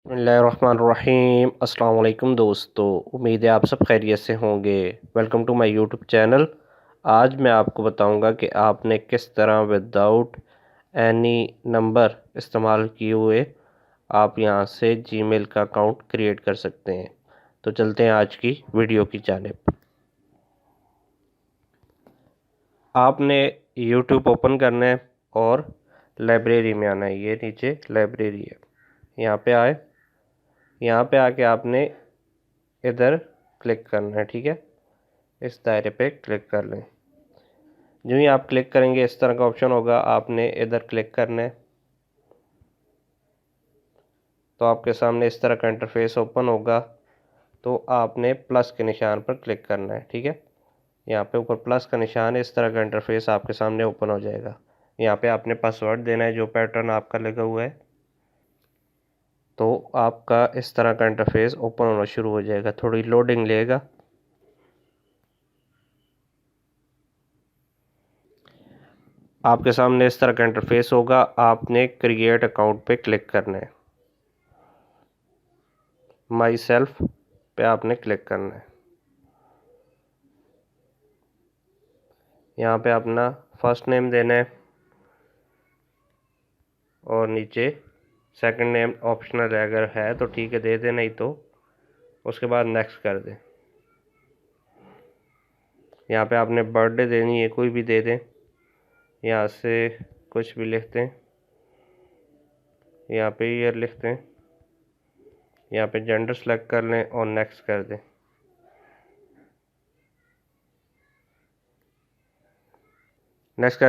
बिस्मिल्लाहिर्रहमानिर्रहीम। अस्सलाम वालेकुम दोस्तों, उम्मीद है आप सब खैरियत से होंगे। Welcome to my YouTube channel. आज मैं आपको बताऊंगा कि आपने किस तरह विदाउट एनी नंबर इस्तेमाल किए हुए आप यहां से जीमेल का अकाउंट क्रिएट कर सकते हैं। तो चलते हैं आज की वीडियो की जानिब। आपने यूट्यूब ओपन करना है और लाइब्रेरी में आना है। ये नीचे लाइब्रेरी है, यहाँ पे आए। यहाँ पे आके आपने इधर क्लिक करना है, ठीक है। इस दायरे पे क्लिक कर लें। जो ही आप क्लिक करेंगे इस तरह का ऑप्शन होगा, आपने इधर क्लिक करना है तो आपके सामने इस तरह का इंटरफेस ओपन होगा। तो आपने प्लस के निशान पर क्लिक करना है, ठीक है। यहाँ पे ऊपर प्लस का निशान है, इस तरह का इंटरफेस आपके सामने ओपन हो जाएगा। यहाँ पे आपने पासवर्ड देना है जो पैटर्न आपका लगा हुआ है। तो आपका इस तरह का इंटरफेस ओपन होना शुरू हो जाएगा, थोड़ी लोडिंग लेगा। आपके सामने इस तरह का इंटरफेस होगा, आपने क्रिएट अकाउंट पे क्लिक करना है। माई सेल्फ पे आपने क्लिक करना है। यहाँ पे अपना फर्स्ट नेम देना है और नीचे सेकंड नेम ऑप्शनल है, अगर है तो ठीक है दे दें, नहीं तो उसके बाद नेक्स्ट कर दें। यहाँ पे आपने बर्थडे देनी है, कोई भी दे दें, यहाँ से कुछ भी लिखते हैं। यहाँ पे ईयर लिखते हैं, यहाँ पे जेंडर सेलेक्ट कर लें और नेक्स्ट कर दें। नेक्स्ट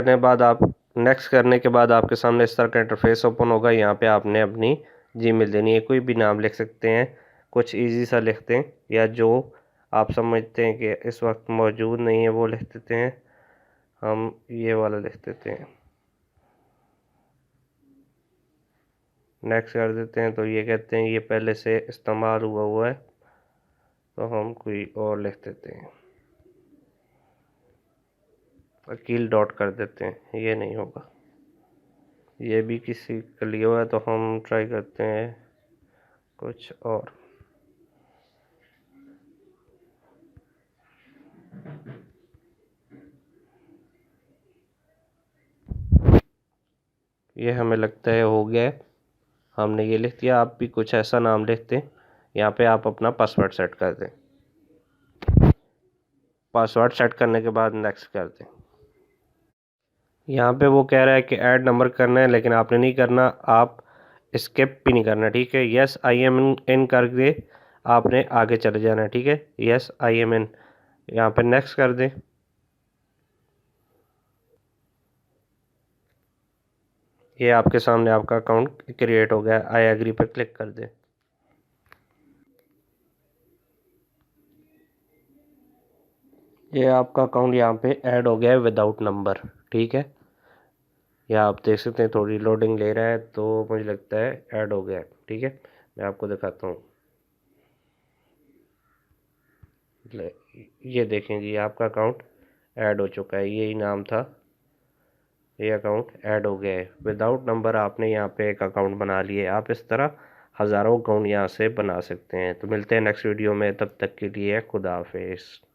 करने के बाद आपके सामने इस तरह का इंटरफेस ओपन होगा। यहाँ पे आपने अपनी जीमेल देनी है, कोई भी नाम लिख सकते हैं, कुछ इजी सा लिखते हैं, या जो आप समझते हैं कि इस वक्त मौजूद नहीं है वो लिख देते हैं। हम ये वाला लिख देते हैं, नेक्स्ट कर देते हैं। तो ये कहते हैं ये पहले से इस्तेमाल हुआ हुआ है, तो हम कोई और लिख देते हैं, वकील डॉट कर देते हैं, ये नहीं होगा। ये भी किसी का लिया हुआ है तो हम ट्राई करते हैं कुछ और। ये हमें लगता है हो गया है, हमने ये लिख दिया। आप भी कुछ ऐसा नाम लिखते हैं, यहाँ पे आप अपना पासवर्ड सेट कर दें। पासवर्ड सेट करने के बाद नेक्स्ट कर दें। यहाँ पे वो कह रहा है कि ऐड नंबर करना है, लेकिन आपने नहीं करना, आप स्किप भी नहीं करना, ठीक है। यस आई एम इन करके आपने आगे चले जाना है, ठीक है। यस आई एम इन, यहाँ पे नेक्स्ट कर दें। ये आपके सामने आपका अकाउंट क्रिएट हो गया, आई एग्री पर क्लिक कर दें। ये आपका अकाउंट यहाँ पे ऐड हो गया है विदाउट नंबर, ठीक है। या आप देख सकते हैं थोड़ी लोडिंग ले रहा है, तो मुझे लगता है ऐड हो गया है, ठीक है। मैं आपको दिखाता हूँ, ये देखें जी आपका अकाउंट ऐड हो चुका है, यही नाम था, ये अकाउंट ऐड हो गया है विदाउट नंबर। आपने यहाँ पे एक अकाउंट बना लिया। आप इस तरह हज़ारों अकाउंट यहाँ से बना सकते हैं। तो मिलते हैं नेक्स्ट वीडियो में, तब तक के लिए खुदा हाफिज़।